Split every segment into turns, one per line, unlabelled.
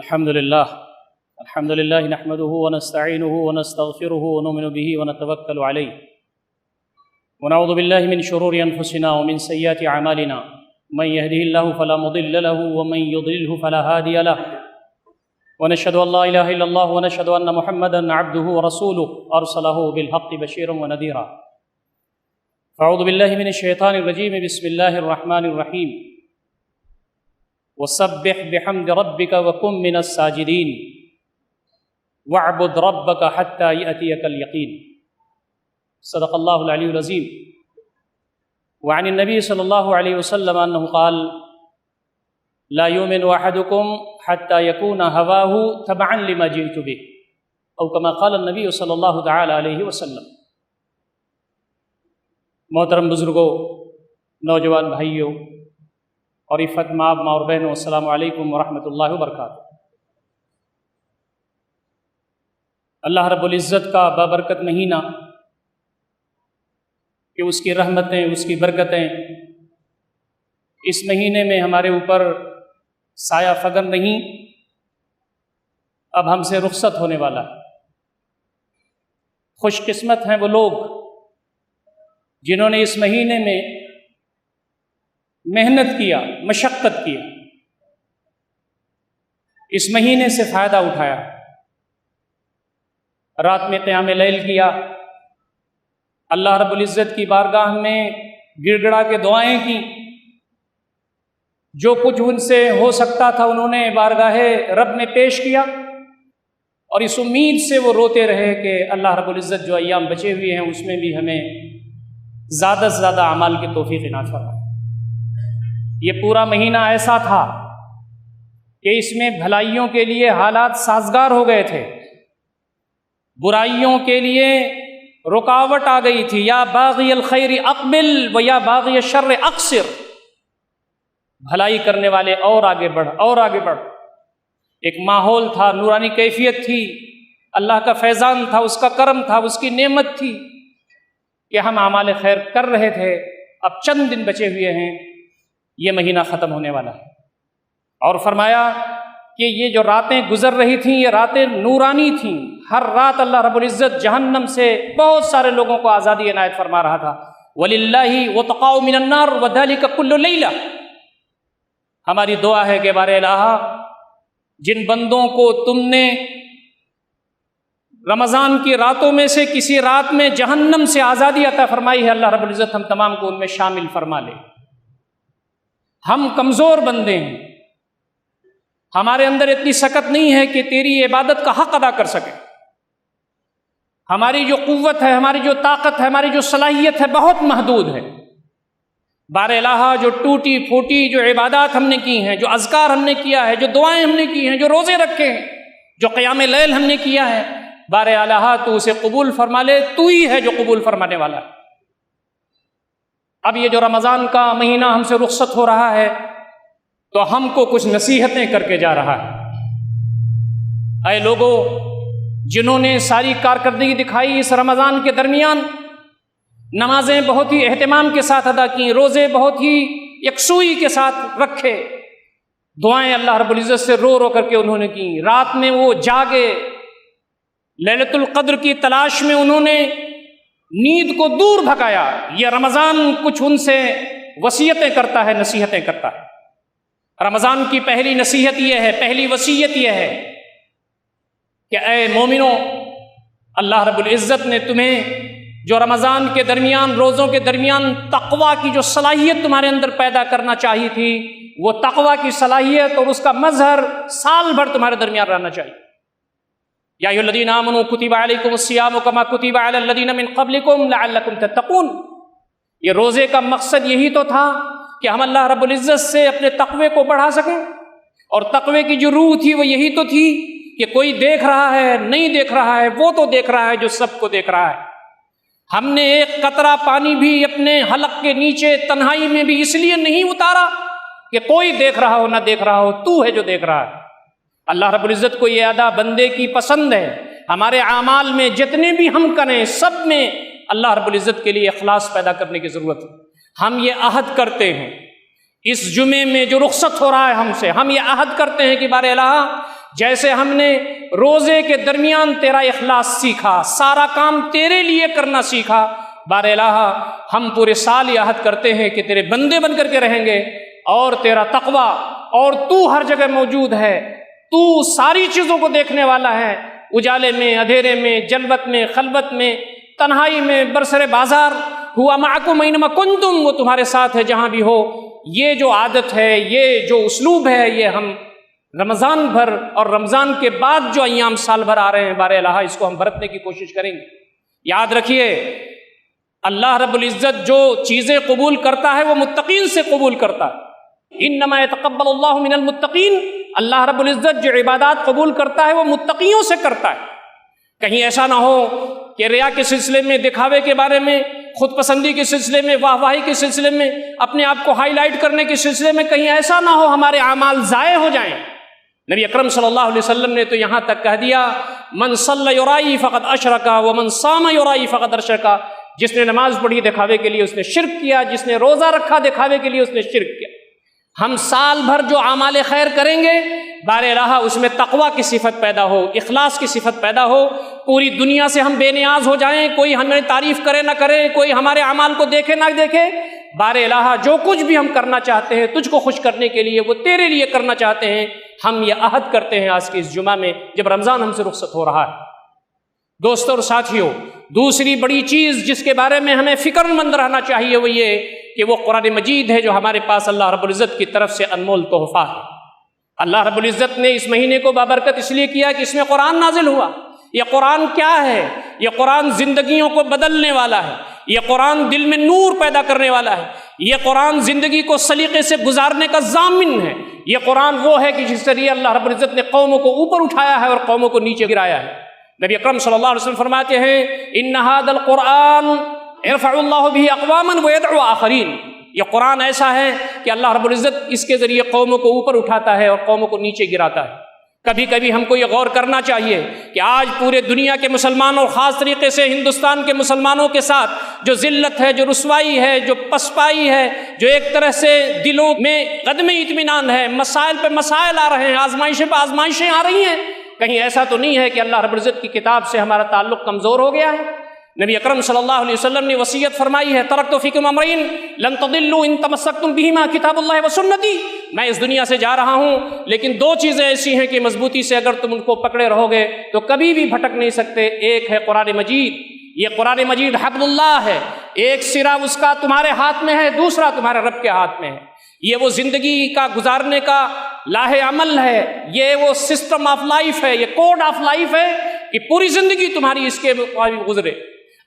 الحمد لله نحمده ونستعينه ونستغفره ونؤمن به ونتوكل عليه ونعوذ بالله من شرور أنفسنا ومن سيئات أعمالنا من يهده الله فلا مضل له ومن يضلله فلا هادي له ونشهد أن لا إله إلا الله ونشهد أن محمدا عبده ورسوله أرسله بالحق بشيرا ونذيرا فأعوذ بالله من الشيطان الرجيم بسم الله الرحمن الرحيم وسبح بحمد ربك وكن من الساجدين واعبد ربك حتى يأتيك اليقين صدق الله العلي العظيم وعن النبي صلى الله عليه وسلم أنه قال لا يؤمن أحدكم حتى يكون هواه تبعا لما جئت به أو كما قال النبي صلى الله تعالى عليه وسلم۔ محترم بزرگوں، نوجوان بھائیوں اور عفت ماں اور بہنوں، السلام علیکم ورحمۃ اللہ وبرکاتہ۔ اللہ رب العزت کا بابرکت مہینہ کہ اس کی رحمتیں، اس کی برکتیں اس مہینے میں ہمارے اوپر سایہ فگن نہیں، اب ہم سے رخصت ہونے والا ہے۔ خوش قسمت ہیں وہ لوگ جنہوں نے اس مہینے میں محنت کیا، مشقت کیا، اس مہینے سے فائدہ اٹھایا، رات میں قیام لیل کیا، اللہ رب العزت کی بارگاہ میں گڑ گڑا کے دعائیں کی، جو کچھ ان سے ہو سکتا تھا انہوں نے بارگاہ رب میں پیش کیا، اور اس امید سے وہ روتے رہے کہ اللہ رب العزت جو ایام بچے ہوئے ہیں اس میں بھی ہمیں زیادہ سے زیادہ اعمال کی توفیق عنایت فرمائے۔ یہ پورا مہینہ ایسا تھا کہ اس میں بھلائیوں کے لیے حالات سازگار ہو گئے تھے، برائیوں کے لیے رکاوٹ آ گئی تھی، یا باغی الخیر اقبل و یا باغی الشر اقصر، بھلائی کرنے والے اور آگے بڑھ، اور آگے بڑھ۔ ایک ماحول تھا، نورانی کیفیت تھی، اللہ کا فیضان تھا، اس کا کرم تھا، اس کی نعمت تھی کہ ہم اعمال خیر کر رہے تھے۔ اب چند دن بچے ہوئے ہیں، یہ مہینہ ختم ہونے والا ہے، اور فرمایا کہ یہ جو راتیں گزر رہی تھیں یہ راتیں نورانی تھیں۔ ہر رات اللہ رب العزت جہنم سے بہت سارے لوگوں کو آزادی عنایت فرما رہا تھا۔ وَلِلَّهِ وَتَقَاءُ مِنَ النَّارِ وَذَلِكَ كُلُّ لَيْلَةٍ۔ ہماری دعا ہے کہ بار الہ، جن بندوں کو تم نے رمضان کی راتوں میں سے کسی رات میں جہنم سے آزادی عطا فرمائی ہے، اللہ رب العزت ہم تمام کو ان میں شامل فرما لے۔ ہم کمزور بندے ہیں، ہمارے اندر اتنی سکت نہیں ہے کہ تیری عبادت کا حق ادا کر سکیں۔ ہماری جو قوت ہے، ہماری جو طاقت ہے، ہماری جو صلاحیت ہے بہت محدود ہے۔ بار الہ، جو ٹوٹی پھوٹی جو عبادات ہم نے کی ہیں، جو اذکار ہم نے کیا ہے، جو دعائیں ہم نے کی ہیں، جو روزے رکھے ہیں، جو قیام لیل ہم نے کیا ہے، بار الہ تو اسے قبول فرما لے، تو ہی ہے جو قبول فرمانے والا ہے۔ اب یہ جو رمضان کا مہینہ ہم سے رخصت ہو رہا ہے تو ہم کو کچھ نصیحتیں کر کے جا رہا ہے۔ اے لوگو، جنہوں نے ساری کارکردگی دکھائی اس رمضان کے درمیان، نمازیں بہت ہی اہتمام کے ساتھ ادا کی، روزے بہت ہی یکسوئی کے ساتھ رکھے، دعائیں اللہ رب العزت سے رو رو کر کے انہوں نے کی، رات میں وہ جاگے، لیلۃ القدر کی تلاش میں انہوں نے نیند کو دور بھگایا۔ یہ رمضان کچھ ان سے وصیتیں کرتا ہے، نصیحتیں کرتا ہے۔ رمضان کی پہلی نصیحت یہ ہے، پہلی وصیت یہ ہے کہ اے مومنو، اللہ رب العزت نے تمہیں جو رمضان کے درمیان، روزوں کے درمیان تقویٰ کی جو صلاحیت تمہارے اندر پیدا کرنا چاہیے تھی، وہ تقویٰ کی صلاحیت اور اس کا مظہر سال بھر تمہارے درمیان رہنا چاہیے۔ یا ایھا الذین آمنوا کتب علیکم الصیام کما کتب علی الذین من قبلکم لعلکم تتقون۔ یہ روزے کا مقصد یہی تو تھا کہ ہم اللہ رب العزت سے اپنے تقوی کو بڑھا سکیں، اور تقوی کی جو روح تھی وہ یہی تو تھی کہ کوئی دیکھ رہا ہے، نہیں دیکھ رہا ہے، وہ تو دیکھ رہا ہے جو سب کو دیکھ رہا ہے۔ ہم نے ایک قطرہ پانی بھی اپنے حلق کے نیچے تنہائی میں بھی اس لیے نہیں اتارا کہ کوئی دیکھ رہا ہو نہ دیکھ رہا ہو، تو ہے جو دیکھ رہا ہے۔ اللہ رب العزت کو یہ ادا بندے کی پسند ہے۔ ہمارے اعمال میں جتنے بھی ہم کریں سب میں اللہ رب العزت کے لیے اخلاص پیدا کرنے کی ضرورت ہے۔ ہم یہ عہد کرتے ہیں اس جمعے میں جو رخصت ہو رہا ہے ہم سے، ہم یہ عہد کرتے ہیں کہ بار الہ جیسے ہم نے روزے کے درمیان تیرا اخلاص سیکھا، سارا کام تیرے لیے کرنا سیکھا، بار الہ ہم پورے سال یہ عہد کرتے ہیں کہ تیرے بندے بن کر کے رہیں گے، اور تیرا تقویٰ، اور تو ہر جگہ موجود ہے، تو ساری چیزوں کو دیکھنے والا ہے، اجالے میں، اندھیرے میں، جلوت میں، خلوت میں، تنہائی میں، برسر بازار، ہوا معکم اینما کنتم، وہ تمہارے ساتھ ہے جہاں بھی ہو۔ یہ جو عادت ہے، یہ جو اسلوب ہے، یہ ہم رمضان بھر اور رمضان کے بعد جو ایام سال بھر آ رہے ہیں بار الہ، اس کو ہم برتنے کی کوشش کریں گے۔ یاد رکھیے، اللہ رب العزت جو چیزیں قبول کرتا ہے وہ متقین سے قبول کرتا ہے۔ انما یتقبل اللہ من المتقین، اللہ رب العزت جو عبادات قبول کرتا ہے وہ متقیوں سے کرتا ہے۔ کہیں ایسا نہ ہو کہ ریا کے سلسلے میں، دکھاوے کے بارے میں، خود پسندی کے سلسلے میں، واہ واہی کے سلسلے میں، اپنے آپ کو ہائی لائٹ کرنے کے سلسلے میں کہیں ایسا نہ ہو ہمارے اعمال ضائع ہو جائیں۔ نبی اکرم صلی اللہ علیہ وسلم نے تو یہاں تک کہہ دیا، من صلی یرائی فقد اشرک ومن صام یرائی فقد اشرک، جس نے نماز پڑھی دکھاوے کے لیے اس نے شرک کیا، جس نے روزہ رکھا دکھاوے کے لیے اس نے شرک کیا۔ ہم سال بھر جو اعمال خیر کریں گے بار الہ اس میں تقویٰ کی صفت پیدا ہو، اخلاص کی صفت پیدا ہو، پوری دنیا سے ہم بے نیاز ہو جائیں، کوئی ہمیں تعریف کرے نہ کرے، کوئی ہمارے اعمال کو دیکھے نہ دیکھے، بار الہ جو کچھ بھی ہم کرنا چاہتے ہیں تجھ کو خوش کرنے کے لیے، وہ تیرے لیے کرنا چاہتے ہیں۔ ہم یہ عہد کرتے ہیں آج کے اس جمعہ میں جب رمضان ہم سے رخصت ہو رہا ہے۔ دوستوں اور ساتھیوں، دوسری بڑی چیز جس کے بارے میں ہمیں فکر مند رہنا چاہیے وہ یہ کہ وہ قرآن مجید ہے جو ہمارے پاس اللہ رب العزت کی طرف سے انمول تحفہ ہے۔ اللہ رب العزت نے اس مہینے کو بابرکت اس لیے کیا کہ اس میں قرآن نازل ہوا۔ یہ قرآن کیا ہے؟ یہ قرآن زندگیوں کو بدلنے والا ہے، یہ قرآن دل میں نور پیدا کرنے والا ہے، یہ قرآن زندگی کو سلیقے سے گزارنے کا ضامن ہے۔ یہ قرآن وہ ہے کہ جس ذریعے اللہ رب العزت نے قوموں کو اوپر اٹھایا ہے اور قوموں کو نیچے گرایا ہے۔ نبی اکرم صلی اللہ علیہ وسلم فرماتے ہیں، ان ھذا القرآن یرفع اللہ بہ اقواما ویدعو آخرین، یہ قرآن ایسا ہے کہ اللہ رب العزت اس کے ذریعے قوموں کو اوپر اٹھاتا ہے اور قوموں کو نیچے گراتا ہے۔ کبھی کبھی ہم کو یہ غور کرنا چاہیے کہ آج پورے دنیا کے مسلمانوں، خاص طریقے سے ہندوستان کے مسلمانوں کے ساتھ جو ذلت ہے، جو رسوائی ہے، جو پسپائی ہے، جو ایک طرح سے دلوں میں عدم اطمینان ہے، مسائل پہ مسائل آ رہے ہیں، آزمائشیں پہ آزمائشیں آ رہی ہیں، کہیں ایسا تو نہیں ہے کہ اللہ رب العزت کی کتاب سے ہمارا تعلق کمزور ہو گیا ہے؟ نبی اکرم صلی اللہ علیہ وسلم نے وصیت فرمائی ہے، ترکت فیکم امرین لن تضلوا ان تمسکتم بہما کتاب اللہ و سنتی، میں اس دنیا سے جا رہا ہوں لیکن دو چیزیں ایسی ہیں کہ مضبوطی سے اگر تم ان کو پکڑے رہو گے تو کبھی بھی بھٹک نہیں سکتے۔ ایک ہے قرآن مجید، یہ قرآن مجید حبل اللہ ہے، ایک سرا اس کا تمہارے ہاتھ میں ہے، دوسرا تمہارے رب کے ہاتھ میں ہے۔ یہ وہ زندگی کا گزارنے کا لاہ عمل ہے، یہ وہ سسٹم آف لائف ہے، یہ کوڈ آف لائف ہے کہ پوری زندگی تمہاری اس کے مطابق گزرے۔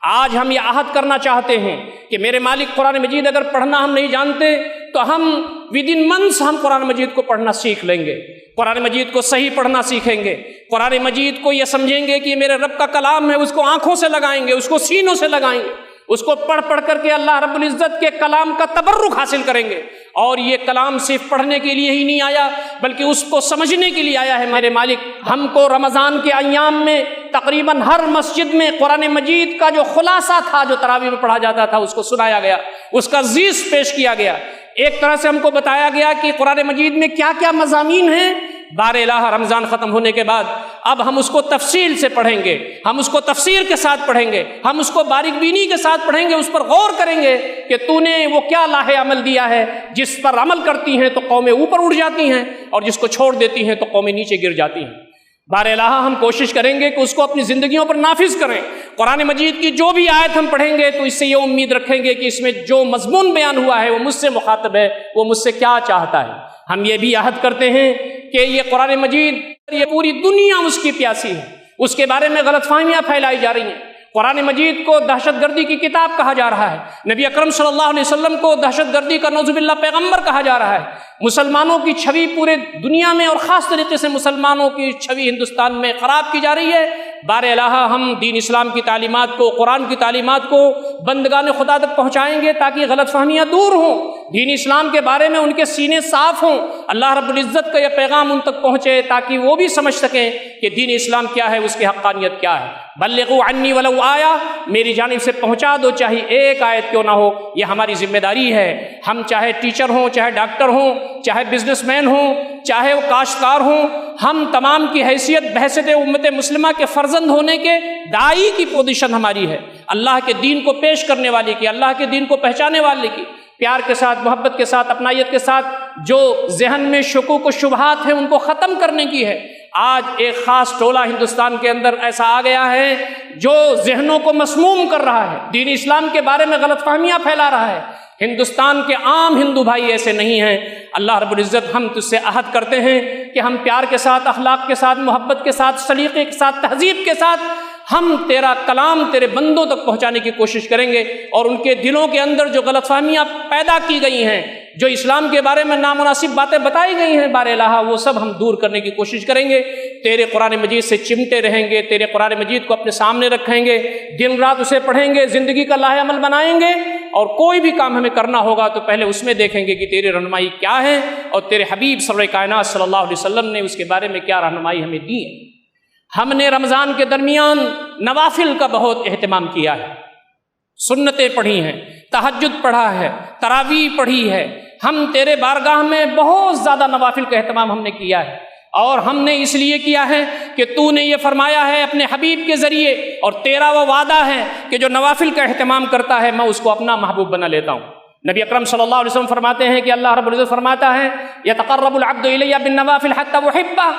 آج ہم یہ عہد کرنا چاہتے ہیں کہ میرے مالک قرآن مجید اگر پڑھنا ہم نہیں جانتے تو ہم ودن منتھس ہم قرآن مجید کو پڑھنا سیکھ لیں گے، قرآن مجید کو صحیح پڑھنا سیکھیں گے، قرآن مجید کو یہ سمجھیں گے کہ یہ میرے رب کا کلام ہے، اس کو آنکھوں سے لگائیں گے، اس کو سینوں سے لگائیں گے، اس کو پڑھ پڑھ کر کے اللہ رب العزت کے کلام کا تبرک حاصل کریں گے۔ اور یہ کلام صرف پڑھنے کے لیے ہی نہیں آیا بلکہ اس کو سمجھنے کے لیے آیا ہے۔ میرے مالک ہم کو رمضان کے ایام میں تقریباً ہر مسجد میں قرآن مجید کا جو خلاصہ تھا جو تراویح میں پڑھا جاتا تھا اس کو سنایا گیا، اس کا ذیس پیش کیا گیا، ایک طرح سے ہم کو بتایا گیا کہ قرآن مجید میں کیا کیا مضامین ہیں۔ بار الہ رمضان ختم ہونے کے بعد اب ہم اس کو تفصیل سے پڑھیں گے، ہم اس کو تفسیر کے ساتھ پڑھیں گے، ہم اس کو باریک بینی کے ساتھ پڑھیں گے، اس پر غور کریں گے کہ تو نے وہ کیا لاہ عمل دیا ہے جس پر عمل کرتی ہیں تو قومیں اوپر اٹھ جاتی ہیں اور جس کو چھوڑ دیتی ہیں تو قومیں نیچے گر جاتی ہیں۔ بار الہ ہم کوشش کریں گے کہ اس کو اپنی زندگیوں پر نافذ کریں۔ قرآن مجید کی جو بھی آیت ہم پڑھیں گے تو اس سے یہ امید رکھیں گے کہ اس میں جو مضمون بیان ہوا ہے وہ مجھ سے مخاطب ہے، وہ مجھ سے کیا چاہتا ہے۔ ہم یہ بھی عہد کرتے ہیں کہ یہ قرآن مجید یہ پوری دنیا اس کی پیاسی ہے، اس کے بارے میں غلط فہمیاں پھیلائی جا رہی ہیں۔ قرآن مجید کو دہشت گردی کی کتاب کہا جا رہا ہے، نبی اکرم صلی اللہ علیہ وسلم کو دہشت گردی کا نعوذ باللہ پیغمبر کہا جا رہا ہے۔ مسلمانوں کی چھوی پورے دنیا میں اور خاص طریقے سے مسلمانوں کی چھوی ہندوستان میں خراب کی جا رہی ہے۔ بار الہ ہم دین اسلام کی تعلیمات کو، قرآن کی تعلیمات کو بندگان خدا تک پہنچائیں گے تاکہ غلط فہمیاں دور ہوں، دین اسلام کے بارے میں ان کے سینے صاف ہوں، اللہ رب العزت کا یہ پیغام ان تک پہنچے تاکہ وہ بھی سمجھ سکیں کہ دین اسلام کیا ہے، اس کی حقانیت کیا ہے۔ بلغوا عنی ولو آیا، میری جانب سے پہنچا دو چاہے ایک آیت کیوں نہ ہو، یہ ہماری ذمہ داری ہے۔ ہم چاہے ٹیچر ہوں، چاہے ڈاکٹر ہوں، چاہے بزنس مین ہوں، چاہے وہ کاشتکار ہوں، ہم تمام کی حیثیت بحیثیت امت مسلمہ کے فرزند ہونے کے داعی کی پوزیشن ہماری ہے، اللہ کے دین کو پیش کرنے والے کی، اللہ کے دین کو پہچانے والے کی، پیار کے ساتھ، محبت کے ساتھ، اپنائیت کے ساتھ جو ذہن میں شکوک و شبہات ہیں ان کو ختم کرنے کی ہے۔ آج ایک خاص ٹولہ ہندوستان کے اندر ایسا آ گیا ہے جو ذہنوں کو مسموم کر رہا ہے، دین اسلام کے بارے میں غلط فہمیاں پھیلا رہا ہے۔ ہندوستان کے عام ہندو بھائی ایسے نہیں ہیں۔ اللہ رب العزت ہم تجھ سے عہد کرتے ہیں کہ ہم پیار کے ساتھ، اخلاق کے ساتھ، محبت کے ساتھ، سلیقے کے ساتھ، تہذیب کے ساتھ ہم تیرا کلام تیرے بندوں تک پہنچانے کی کوشش کریں گے، اور ان کے دلوں کے اندر جو غلط فہمیاں پیدا کی گئی ہیں، جو اسلام کے بارے میں نامناسب باتیں بتائی گئی ہیں بار الہ، وہ سب ہم دور کرنے کی کوشش کریں گے۔ تیرے قرآن مجید سے چمٹے رہیں گے، تیرے قرآن مجید کو اپنے سامنے رکھیں گے، دن رات اسے پڑھیں گے، زندگی کا لاہ عمل بنائیں گے، اور کوئی بھی کام ہمیں کرنا ہوگا تو پہلے اس میں دیکھیں گے کہ تیری رہنمائی کیا ہے، اور تیرے حبیب سرور کائنات صلی اللہ علیہ وسلم نے اس کے بارے میں کیا رہنمائی ہمیں دی ہے۔ ہم نے رمضان کے درمیان نوافل کا بہت اہتمام کیا ہے، سنتیں پڑھی ہیں، تہجد پڑھا ہے، تراویح پڑھی ہے، ہم تیرے بارگاہ میں بہت زیادہ نوافل کا اہتمام ہم نے کیا ہے، اور ہم نے اس لیے کیا ہے کہ تو نے یہ فرمایا ہے اپنے حبیب کے ذریعے، اور تیرا وہ وعدہ ہے کہ جو نوافل کا اہتمام کرتا ہے میں اس کو اپنا محبوب بنا لیتا ہوں۔ نبی اکرم صلی اللہ علیہ وسلم فرماتے ہیں کہ اللہ رب العزت فرماتا ہے یتقرب العبد الی بالنوافل حتی احبہ،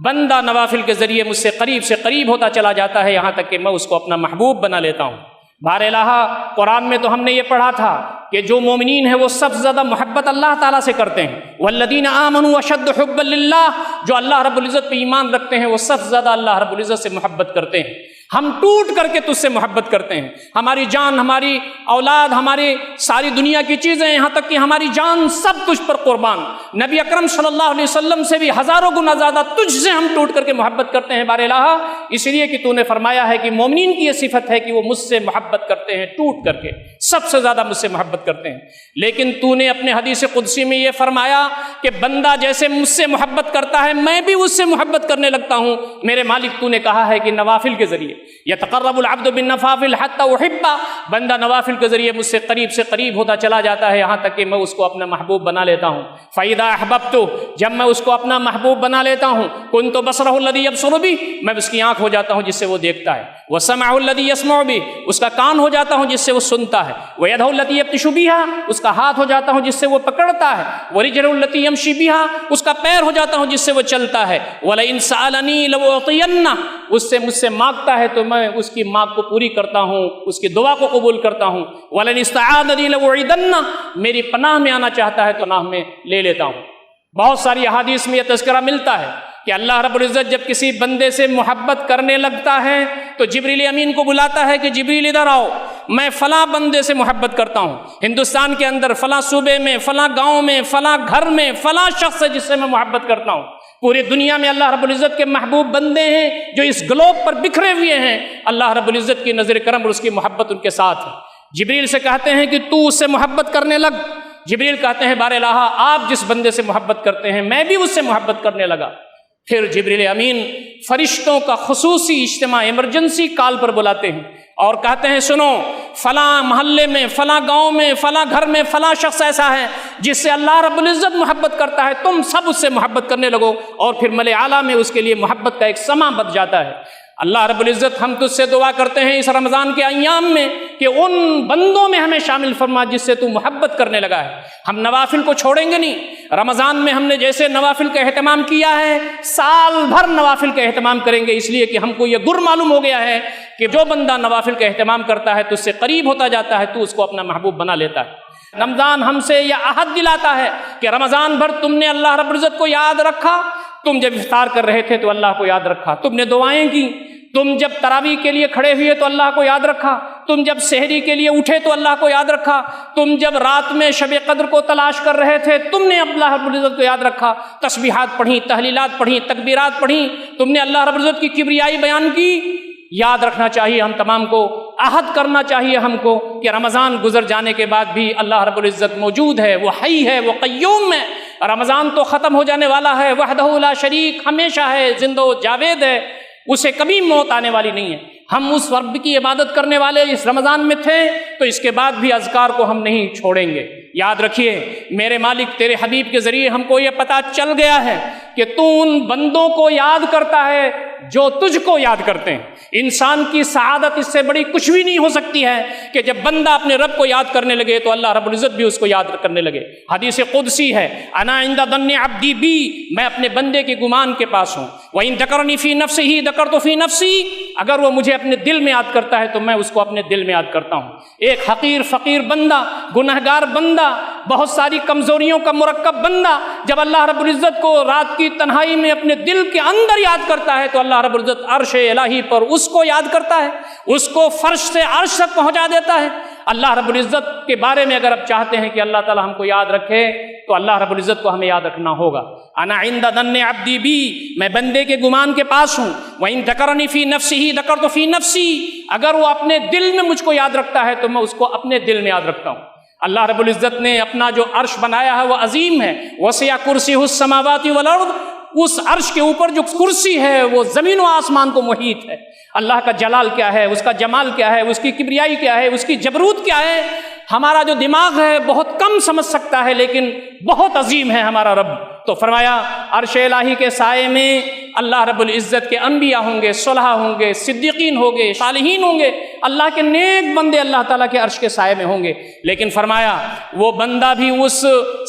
بندہ نوافل کے ذریعے مجھ سے قریب ہوتا چلا جاتا ہے یہاں تک کہ میں اس کو اپنا محبوب بنا لیتا ہوں۔ بار الہ قرآن میں تو ہم نے یہ پڑھا تھا کہ جو مومنین ہیں وہ سب سے زیادہ محبت اللہ تعالیٰ سے کرتے ہیں، والذین آمنوا اشد حبا للہ، جو اللہ رب العزت پہ ایمان رکھتے ہیں وہ سب سے زیادہ اللہ رب العزت سے محبت کرتے ہیں۔ ہم ٹوٹ کر کے تجھ سے محبت کرتے ہیں، ہماری جان، ہماری اولاد، ہماری ساری دنیا کی چیزیں، یہاں تک کہ ہماری جان سب تجھ پر قربان، نبی اکرم صلی اللہ علیہ وسلم سے بھی ہزاروں گنا زیادہ تجھ سے ہم ٹوٹ کر کے محبت کرتے ہیں بار الہ، اس لیے کہ تو نے فرمایا ہے کہ مومنین کی یہ صفت ہے کہ وہ مجھ سے محبت کرتے ہیں، ٹوٹ کر کے سب سے زیادہ مجھ سے محبت کرتے ہیں۔ لیکن تو نے اپنے حدیث قدسی میں یہ فرمایا کہ بندہ جیسے مجھ سے محبت کرتا ہے میں بھی اس سے محبت کرنے لگتا ہوں۔ میرے مالک تو نے کہا ہے کہ نوافل کے ذریعے یتقرب العبد بالنوافل حتی احبہ، بندہ نوافل کے ذریعے مجھ سے قریب ہوتا چلا جاتا ہے یہاں تک کہ میں اس کو اپنا محبوب بنا لیتا ہوں۔ فَإِذَا أَحْبَبْتُ، جب میں اس کو اپنا محبوب بنا لیتا ہوں، كُنْتُ بَصَرَهُ الَّذِي يَبْصُرُ بِهِ، میں اس کی آنکھ ہو جاتا ہوں جس سے وہ دیکھتا ہے، وَسَمْعَهُ الَّذِي يَسْمَعُ بِهِ، اس کا کان ہو جاتا ہوں جس سے وہ سنتا ہے، وَيَدَهُ الَّتِي يَبْطِشُ بِهَا، اس کا ہاتھ ہو جاتا ہوں جس سے وہ پکڑتا ہے، وَرِجْلُهُ الَّتِي يَمْشِي بِهَا، اس کا پیر ہو جاتا ہوں جس سے وہ چلتا ہے، وَلَئِن سَأَلَنِي لَأُعْطِيَنَّهُ، اس سے مجھ سے مانگتا ہے تو میں اس کی مانگ کو پوری کرتا ہوں، اس کی دعا کو قبول کرتا ہوں، وَلَئِنِ اسْتَعَاذَنِي لَأُعِيذَنَّهُ، میری پناہ میں آنا چاہتا ہے تو پناہ میں لے لیتا ہوں۔ بہت ساری احادیث میں یہ تذکرہ ملتا ہے کہ اللہ رب العزت جب کسی بندے سے محبت کرنے لگتا ہے تو جبریل امین کو بلاتا ہے کہ جبریل ادھر آؤ، میں فلاں بندے سے محبت کرتا ہوں، ہندوستان کے اندر فلاں صوبے میں، فلاں گاؤں میں، فلاں گھر میں فلاں شخص ہے جس سے میں محبت کرتا ہوں۔ پوری دنیا میں اللہ رب العزت کے محبوب بندے ہیں جو اس گلوب پر بکھرے ہوئے ہیں، اللہ رب العزت کی نظر کرم اور اس کی محبت ان کے ساتھ ہے۔ جبریل سے کہتے ہیں کہ تو اس سے محبت کرنے لگ، جبریل کہتے ہیں بار الہ آپ جس بندے سے محبت کرتے ہیں میں بھی اس سے محبت کرنے لگا۔ پھر جبریل امین فرشتوں کا خصوصی اجتماع ایمرجنسی کال پر بلاتے ہیں اور کہتے ہیں سنو، فلاں محلے میں، فلاں گاؤں میں، فلاں گھر میں فلاں شخص ایسا ہے جس سے اللہ رب العزت محبت کرتا ہے، تم سب اس سے محبت کرنے لگو، اور پھر ملے اعلیٰ میں اس کے لیے محبت کا ایک سما بچ جاتا ہے۔ اللہ رب العزت ہم تجھ سے دعا کرتے ہیں اس رمضان کے ایام میں کہ ان بندوں میں ہمیں شامل فرما جس سے تو محبت کرنے لگا ہے۔ ہم نوافل کو چھوڑیں گے نہیں، رمضان میں ہم نے جیسے نوافل کا اہتمام کیا ہے سال بھر نوافل کا اہتمام کریں گے، اس لیے کہ ہم کو یہ گر معلوم ہو گیا ہے کہ جو بندہ نوافل کا اہتمام کرتا ہے تو اس سے قریب ہوتا جاتا ہے، تو اس کو اپنا محبوب بنا لیتا ہے۔ رمضان ہم سے یہ عہد دلاتا ہے کہ رمضان بھر تم نے اللہ رب العزت کو یاد رکھا، تم جب افطار کر رہے تھے تو اللہ کو یاد رکھا، تم نے دعائیں کی، تم جب تراویح کے لیے کھڑے ہوئے تو اللہ کو یاد رکھا، تم جب سحری کے لیے اٹھے تو اللہ کو یاد رکھا، تم جب رات میں شب قدر کو تلاش کر رہے تھے تم نے اللہ رب العزت کو یاد رکھا، تسبیحات پڑھیں، تحلیلات پڑھیں، تکبیرات پڑھیں، تم نے اللہ رب العزت کی کبریائی بیان کی۔ یاد رکھنا چاہیے ہم تمام کو، عہد کرنا چاہیے ہم کو کہ رمضان گزر جانے کے بعد بھی اللہ رب العزت موجود ہے، وہ حی ہے، وہ قیوم ہے۔ رمضان تو ختم ہو جانے والا ہے، وحدہ لا شریک، ہمیشہ ہے، زندہ و جاوید ہے، اسے کبھی موت آنے والی نہیں ہے۔ ہم اس رب کی عبادت کرنے والے اس رمضان میں تھے تو اس کے بعد بھی اذکار کو ہم نہیں چھوڑیں گے۔ یاد رکھیے میرے مالک تیرے حبیب کے ذریعے ہم کو یہ پتہ چل گیا ہے کہ تو ان بندوں کو یاد کرتا ہے جو تجھ کو یاد کرتے ہیں۔ انسان کی سعادت اس سے بڑی کچھ بھی نہیں ہو سکتی ہے کہ جب بندہ اپنے رب کو یاد کرنے لگے تو اللہ رب العزت بھی اس کو یاد کرنے لگے۔ حدیث قدسی ہے، انا عند ظن عبدی بی، میں اپنے بندے کے گمان کے پاس ہوں۔ وَإِن ذَكَرَنِي فِي نَفْسِهِ ذَكَرْتُ فِي نَفْسِي، اگر وہ مجھے اپنے دل میں یاد کرتا ہے تو میں اس کو اپنے دل میں یاد کرتا ہوں۔ ایک حقیر فقیر بندہ، گنہگار بندہ، بہت ساری کمزوریوں کا مرکب بندہ جب اللہ رب العزت کو رات کی تنہائی میں اپنے دل کے اندر یاد کرتا ہے تو اللہ رب العزت عرش الہی پر اس کو یاد کرتا ہے، اس کو فرش سے عرش تک پہنچا دیتا ہے۔ اللہ رب العزت کے بارے میں اگر آپ چاہتے ہیں کہ اللہ تعالی ہم کو یاد رکھے تو اللہ رب العزت کو ہمیں یاد رکھنا ہوگا۔ انا عند ظن عبدی بی، میں بندے کے گمان کے پاس ہوں۔ وَإِن ذَكَرَنِي فِي نَفْسِهِ ذَكَرْتُ فِي نَفْسِي، اگر وہ اپنے دل میں مجھ کو یاد رکھتا ہے تو میں اس کو اپنے دل میں یاد رکھتا ہوں۔ اللہ رب العزت نے اپنا جو عرش بنایا ہے وہ عظیم ہے، وسع کرسیہ السماوات والارض، اس عرش کے اوپر جو کرسی ہے وہ زمین و آسمان کو محیط ہے۔ اللہ کا جلال کیا ہے، اس کا جمال کیا ہے، اس کی کبریائی کیا ہے، اس کی جبروت کیا ہے، ہمارا جو دماغ ہے بہت کم سمجھ سکتا ہے، لیکن بہت عظیم ہے ہمارا رب۔ تو فرمایا عرش الہی کے سائے میں اللہ رب العزت کے انبیاء ہوں گے، صلحاء ہوں گے، صدیقین ہوں گے، صالحین ہوں گے، اللہ کے نیک بندے اللہ تعالیٰ کے عرش کے سائے میں ہوں گے۔ لیکن فرمایا وہ بندہ بھی اس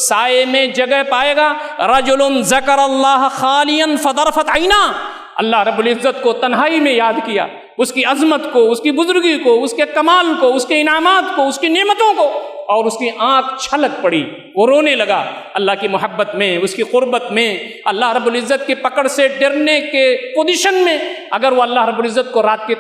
سائے میں جگہ پائے گا، رجل ذکر اللہ خالیا فذرفت عینا، اللہ رب العزت کو تنہائی میں یاد کیا، اس کی عظمت کو، اس کی بزرگی کو، اس کے کمال کو، اس کے انعامات کو، اس کی نعمتوں کو، اور اس کی آنکھ چھلک پڑی، وہ رونے لگا اللہ کی محبت میں، اس کی قربت میں، اللہ رب العزت کی پکڑ سے ڈرنے کے پوزیشن میں۔ اگر وہ اللہ رب العزت کو رات کی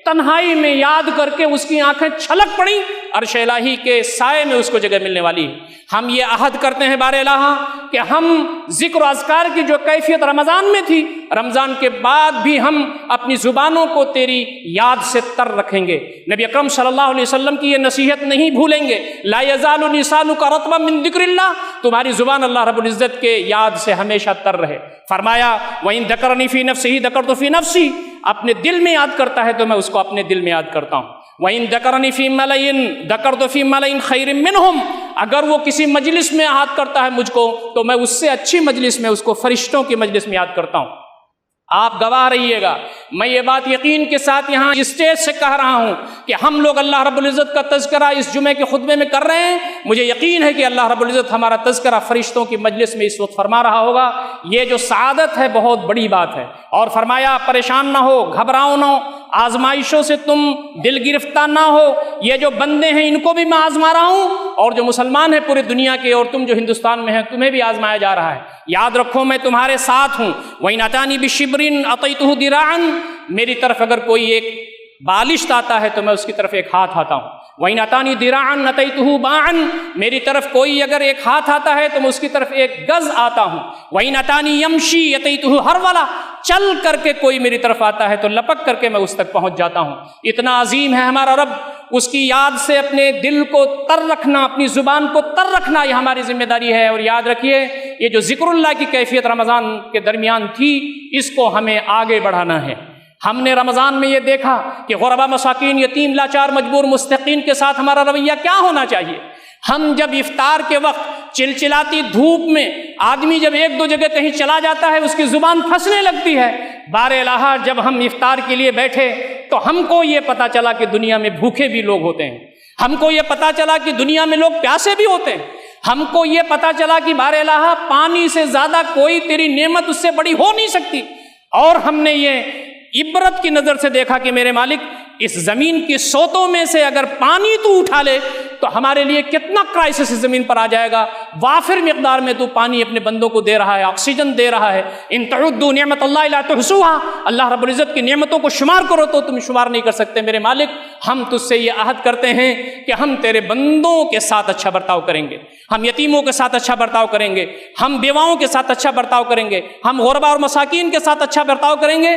تنہائی میں یاد کر کے اس کی آنکھیں چھلک پڑی، عرش الہی کے سائے میں اس کو جگہ ملنے والی ہے۔ ہم یہ عہد کرتے ہیں بار الہ کہ ہم ذکر و اذکار کی جو کیفیت رمضان میں تھی، رمضان کے بعد بھی ہم اپنی زبانوں کو تیری یاد سے تر رکھیں گے۔ نبی اکرم صلی اللہ علیہ وسلم کی یہ نصیحت نہیں بھولیں گے، لا یزال لسانک رطبا من ذکر اللہ، تمہاری زبان اللہ رب العزت کے یاد سے ہمیشہ تر رہے۔ فرمایا وَإِن ذَكَرَنِي فِي نَفْسِهِ ذَكَرْتُ فِي نَفْسِي، اپنے دل میں یاد کرتا ہے تو میں اس کو اپنے دل میں یاد کرتا ہوں۔ وَإِن ذَكَرَنِي فِي مَلَئٍ ذَكَرْتُ فِي مَلَئٍ خَيْرٍ مِّنْهُمْ، اگر وہ کسی مجلس میں یاد کرتا ہے مجھ کو تو میں اس سے اچھی مجلس میں اس کو فرشتوں کی مجلس میں یاد کرتا ہوں۔ آپ گواہ رہیے گا، میں یہ بات یقین کے ساتھ یہاں اسٹیج سے کہہ رہا ہوں کہ ہم لوگ اللہ رب العزت کا تذکرہ اس جمعے کے خطبے میں کر رہے ہیں، مجھے یقین ہے کہ اللہ رب العزت ہمارا تذکرہ فرشتوں کی مجلس میں اس وقت فرما رہا ہوگا۔ یہ جو سعادت ہے بہت بڑی بات ہے۔ اور فرمایا پریشان نہ ہو، گھبراؤ نہ ہو، آزمائشوں سے تم دل گرفتہ نہ ہو، یہ جو بندے ہیں ان کو بھی میں آزما رہا ہوں، اور جو مسلمان ہیں پورے دنیا کے اور تم جو ہندوستان میں ہیں تمہیں بھی آزمایا جا رہا ہے۔ یاد رکھو میں تمہارے ساتھ ہوں۔ وَإِنْ أَتَانِي بِشِبْرٍ أَطَيْتُهُ ذِرَاعًا، میری طرف اگر کوئی ایک بالشت آتا ہے تو میں اس کی طرف ایک ہاتھ آتا ہوں۔ وَإِنْ أَتَانِي ذِرَاعًا أَتَيْتُهُ بَاعًا، میری طرف کوئی اگر ایک ہاتھ آتا ہے تو میں اس کی طرف ایک گز آتا ہوں۔ وَإِنْ أَتَانِي يَمْشِي أَتَيْتُهُ هَرْوَلًا، چل کر کے کوئی میری طرف آتا ہے تو لپک کر کے میں اس تک پہنچ جاتا ہوں۔ اتنا عظیم ہے ہمارا رب، اس کی یاد سے اپنے دل کو تر رکھنا، اپنی زبان کو تر رکھنا یہ ہماری ذمہ داری ہے۔ اور یاد رکھیے یہ جو ذکر اللہ کی کیفیت رمضان کے درمیان تھی اس کو ہمیں آگے بڑھانا ہے۔ ہم نے رمضان میں یہ دیکھا کہ غربا، مساکین، یتیم، لاچار، مجبور، مستحقین کے ساتھ ہمارا رویہ کیا ہونا چاہیے۔ ہم جب افطار کے وقت چلچلاتی دھوپ میں آدمی جب ایک دو جگہ کہیں چلا جاتا ہے اس کی زبان پھنسنے لگتی ہے، بار الہ جب ہم افطار کے لیے بیٹھے تو ہم کو یہ پتا چلا کہ دنیا میں بھوکے بھی لوگ ہوتے ہیں، ہم کو یہ پتا چلا کہ دنیا میں لوگ پیاسے بھی ہوتے ہیں، ہم کو یہ پتا چلا کہ بار الہ پانی سے زیادہ کوئی تیری نعمت اس سے بڑی ہو نہیں سکتی۔ اور ہم نے یہ عبرت کی نظر سے دیکھا کہ میرے مالک اس زمین کی سوتوں میں سے اگر پانی تو اٹھا لے تو ہمارے لیے کتنا کرائسس اس زمین پر آ جائے گا۔ وافر مقدار میں تو پانی اپنے بندوں کو دے رہا ہے، آکسیجن دے رہا ہے۔ ان تعدوا نعمت اللہ لا تحصوها، اللہ رب العزت کی نعمتوں کو شمار کرو تو تم شمار نہیں کر سکتے۔ میرے مالک ہم تجھ سے یہ عہد کرتے ہیں کہ ہم تیرے بندوں کے ساتھ اچھا برتاؤ کریں گے، ہم یتیموں کے ساتھ اچھا برتاؤ کریں گے، ہم بیواؤں کے ساتھ اچھا برتاؤ کریں گے، ہم غربا اور مساکین کے ساتھ اچھا برتاؤ کریں گے۔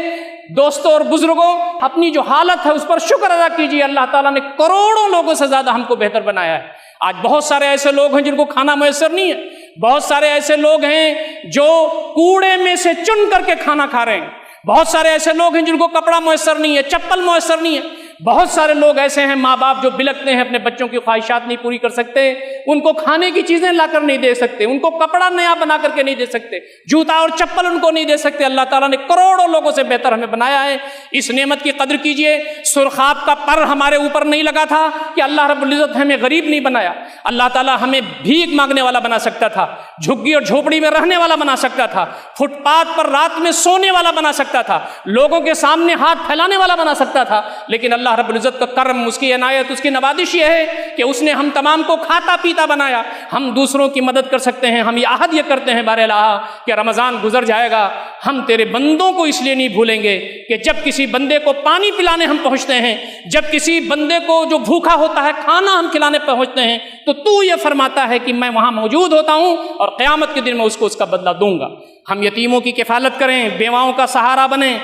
دوستوں اور بزرگوں، اپنی جو حالت ہے اس پر شکر ادا کیجیے، اللہ تعالیٰ نے کروڑوں لوگوں سے زیادہ ہم کو بہتر بنایا ہے۔ آج بہت سارے ایسے لوگ ہیں جن کو کھانا میسر نہیں ہے، بہت سارے ایسے لوگ ہیں جو کوڑے میں سے چن کر کے کھانا کھا رہے ہیں، بہت سارے ایسے لوگ ہیں جن کو کپڑا میسر نہیں ہے، چپل میسر نہیں ہے، بہت سارے لوگ ایسے ہیں ماں باپ جو بلکتے ہیں اپنے بچوں کی خواہشات نہیں پوری کر سکتے۔ ان کو کھانے کی چیزیں لا کر نہیں دے سکتے، ان کو کپڑا نیا بنا کر کے نہیں دے سکتے، جوتا اور چپل ان کو نہیں دے سکتے، اللہ تعالیٰ نے کروڑوں لوگوں سے بہتر ہمیں بنایا ہے۔ اس نعمت کی قدر کیجئے۔ سرخاب کا پر ہمارے اوپر نہیں لگا تھا کہ اللہ رب العزت ہمیں غریب نہیں بنایا، اللہ تعالیٰ ہمیں بھیک مانگنے والا بنا سکتا تھا، جھگی اور جھوپڑی میں رہنے والا بنا سکتا تھا، فٹ پاتھ پر رات میں سونے والا بنا سکتا تھا، لوگوں کے سامنے ہاتھ پھیلانے والا بنا سکتا تھا، لیکن اللہ رب العزت کا کرم، اس کی عنایت، اس کی نوازش یہ ہے کہ اس نے ہم تمام کو کھاتا پیتا بنایا۔ ہم دوسروں کی مدد کر سکتے ہیں، ہم یہ عہد یہ کرتے ہیں بار الہ کہ رمضان گزر جائے گا، ہم تیرے بندوں کو اس لیے نہیں بھولیں گے کہ جب کسی بندے کو پانی پلانے ہم پہنچتے ہیں، جب کسی بندے کو جو بھوکا ہوتا ہے کھانا ہم کھلانے پہنچتے ہیں، تو یہ فرماتا ہے کہ میں وہاں موجود ہوتا ہوں اور قیامت کے دن میں اس کو اس کا بدلہ دوں گا۔ ہم یتیموں کی کفالت کریں، بیواؤں کا سہارا بنیں۔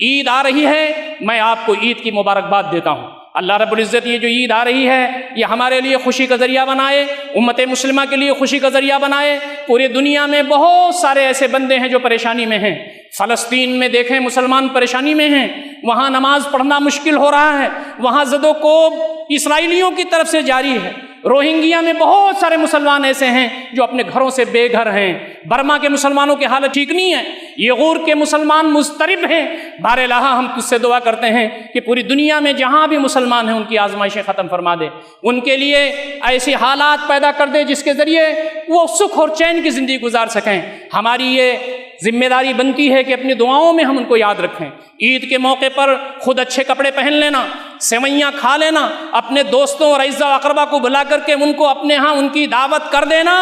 عید آ رہی ہے، میں آپ کو عید کی مبارکباد دیتا ہوں۔ اللہ رب العزت یہ جو عید آ رہی ہے یہ ہمارے لیے خوشی کا ذریعہ بنائے، امت مسلمہ کے لیے خوشی کا ذریعہ بنائے۔ پورے دنیا میں بہت سارے ایسے بندے ہیں جو پریشانی میں ہیں۔ فلسطین میں دیکھیں مسلمان پریشانی میں ہیں، وہاں نماز پڑھنا مشکل ہو رہا ہے، وہاں زد و کوب اسرائیلیوں کی طرف سے جاری ہے۔ روہنگیا میں بہت سارے مسلمان ایسے ہیں جو اپنے گھروں سے بے گھر ہیں۔ برما کے مسلمانوں کی حالت ٹھیک نہیں ہے، یغور کے مسلمان مضطرب ہیں۔ بار الہ ہم تجھ سے دعا کرتے ہیں کہ پوری دنیا میں جہاں بھی مسلمان ہیں ان کی آزمائشیں ختم فرما دے، ان کے لیے ایسی حالات پیدا کر دے جس کے ذریعے وہ سکھ اور چین کی زندگی گزار سکیں۔ ہماری یہ ذمہ داری بنتی ہے کہ اپنی دعاؤں میں ہم ان کو یاد رکھیں۔ عید کے موقع پر خود اچھے کپڑے پہن لینا، سیوئیاں کھا لینا، اپنے دوستوں اور اعزا و اقربا کو بلا کر کے ان کو اپنے ہاں ان کی دعوت کر دینا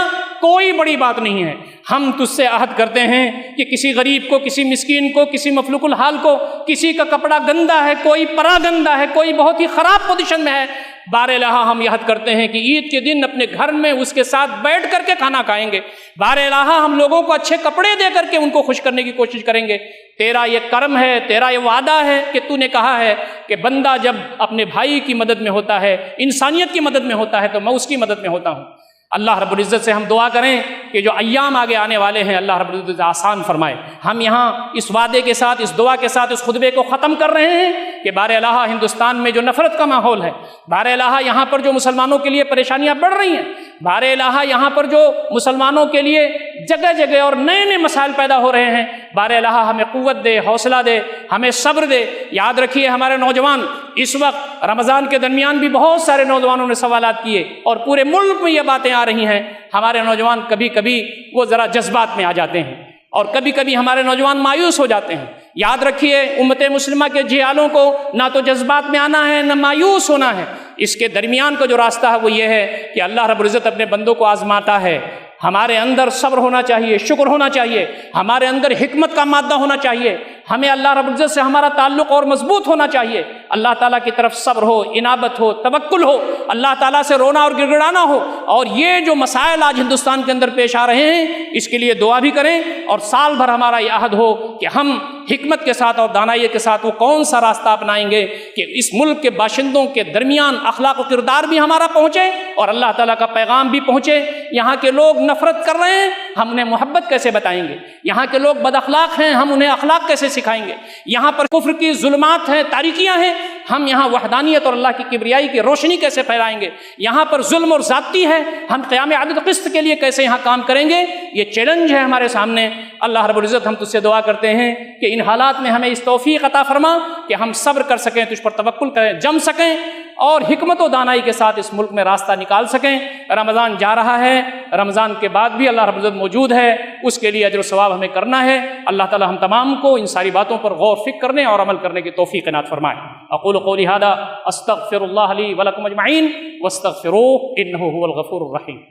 کوئی بڑی بات نہیں ہے۔ ہم تجھ سے عہد کرتے ہیں کہ کسی غریب کو، کسی مسکین کو، کسی مفلوق الحال کو، کسی کا کپڑا گندا ہے، کوئی پرا گندا ہے، کوئی بہت ہی خراب پوزیشن میں ہے، بار الہ ہم یہ عہد کرتے ہیں کہ عید کے دن اپنے گھر میں اس کے ساتھ بیٹھ کر کے کھانا کھائیں گے۔ بار الہ ہم لوگوں کو اچھے کپڑے دے کر کے ان کو خوش کرنے کی کوشش کریں گے۔ تیرا یہ کرم ہے، تیرا یہ وعدہ ہے کہ تو نے کہا ہے کہ بندہ جب اپنے بھائی کی مدد میں ہوتا ہے، انسانیت کی مدد میں ہوتا ہے، تو میں اس کی مدد میں ہوتا ہوں۔ اللہ رب العزت سے ہم دعا کریں کہ جو ایام آگے آنے والے ہیں اللہ رب العزت آسان فرمائے۔ ہم یہاں اس وعدے کے ساتھ، اس دعا کے ساتھ اس خطبے کو ختم کر رہے ہیں کہ بار الہ ہندوستان میں جو نفرت کا ماحول ہے، بار الہ یہاں پر جو مسلمانوں کے لیے پریشانیاں بڑھ رہی ہیں، بار الہ یہاں پر جو مسلمانوں کے لیے جگہ جگہ اور نئے نئے مسائل پیدا ہو رہے ہیں، بار الہ ہمیں قوت دے، حوصلہ دے، ہمیں صبر دے۔ یاد رکھیے ہمارے نوجوان اس وقت رمضان کے درمیان بھی بہت سارے نوجوانوں نے سوالات کیے اور پورے ملک میں یہ باتیں آ رہی ہیں۔ ہمارے نوجوان کبھی کبھی وہ ذرا جذبات میں آ جاتے ہیں اور کبھی کبھی ہمارے نوجوان مایوس ہو جاتے ہیں۔ یاد رکھیے امت مسلمہ کے جھیالوں کو نہ تو جذبات میں آنا ہے نہ مایوس ہونا ہے، اس کے درمیان کا جو راستہ ہے وہ یہ ہے کہ اللہ رب العزت اپنے بندوں کو آزماتا ہے۔ ہمارے اندر صبر ہونا چاہیے، شکر ہونا چاہیے، ہمارے اندر حکمت کا مادہ ہونا چاہیے، ہمیں اللہ رب العزت سے ہمارا تعلق اور مضبوط ہونا چاہیے، اللہ تعالیٰ کی طرف صبر ہو، انابت ہو، توکل ہو، اللہ تعالیٰ سے رونا اور گڑ گڑانا ہو۔ اور یہ جو مسائل آج ہندوستان کے اندر پیش آ رہے ہیں اس کے لیے دعا بھی کریں، اور سال بھر ہمارا یہ عہد ہو کہ ہم حکمت کے ساتھ اور دانائی کے ساتھ وہ کون سا راستہ اپنائیں گے کہ اس ملک کے باشندوں کے درمیان اخلاق و کردار بھی ہمارا پہنچے اور اللہ تعالیٰ کا پیغام بھی پہنچے۔ یہاں کے لوگ نفرت کر رہے ہیں، ہم انہیں محبت کیسے بتائیں گے؟ یہاں کے لوگ بد اخلاق ہیں، ہم انہیں اخلاق کیسے سکھائیں گے؟ یہاں پر کفر کی ظلمات ہیں، تاریکیاں ہیں، ہم یہاں وحدانیت اور اللہ کی کبریائی کی روشنی کیسے پھیلائیں گے؟ یہاں پر ظلم اور زیادتی ہے، ہم قیام عدل و قسط کے لیے کیسے یہاں کام کریں گے؟ یہ چیلنج ہے ہمارے سامنے۔ اللہ رب العزت ہم تجھ سے دعا کرتے ہیں کہ ان حالات میں ہمیں اس توفیق عطا فرما کہ ہم صبر کر سکیں، تجھ پر توکل کریں، جم سکیں اور حکمت و دانائی کے ساتھ اس ملک میں راستہ نکال سکیں۔ رمضان جا رہا ہے، رمضان کے بعد بھی اللہ رب العزت موجود ہے، اس کے لیے اجر و ثواب ہمیں کرنا ہے۔ اللہ تعالی ہم تمام کو ان ساری باتوں پر غور فکر کرنے اور عمل کرنے کی توفیق عنایت فرمائے۔ اقول قولی ھذا استغفر اللہ لی ولکم اجمعین واستغفروہ انہ ھو الغفور الرحیم۔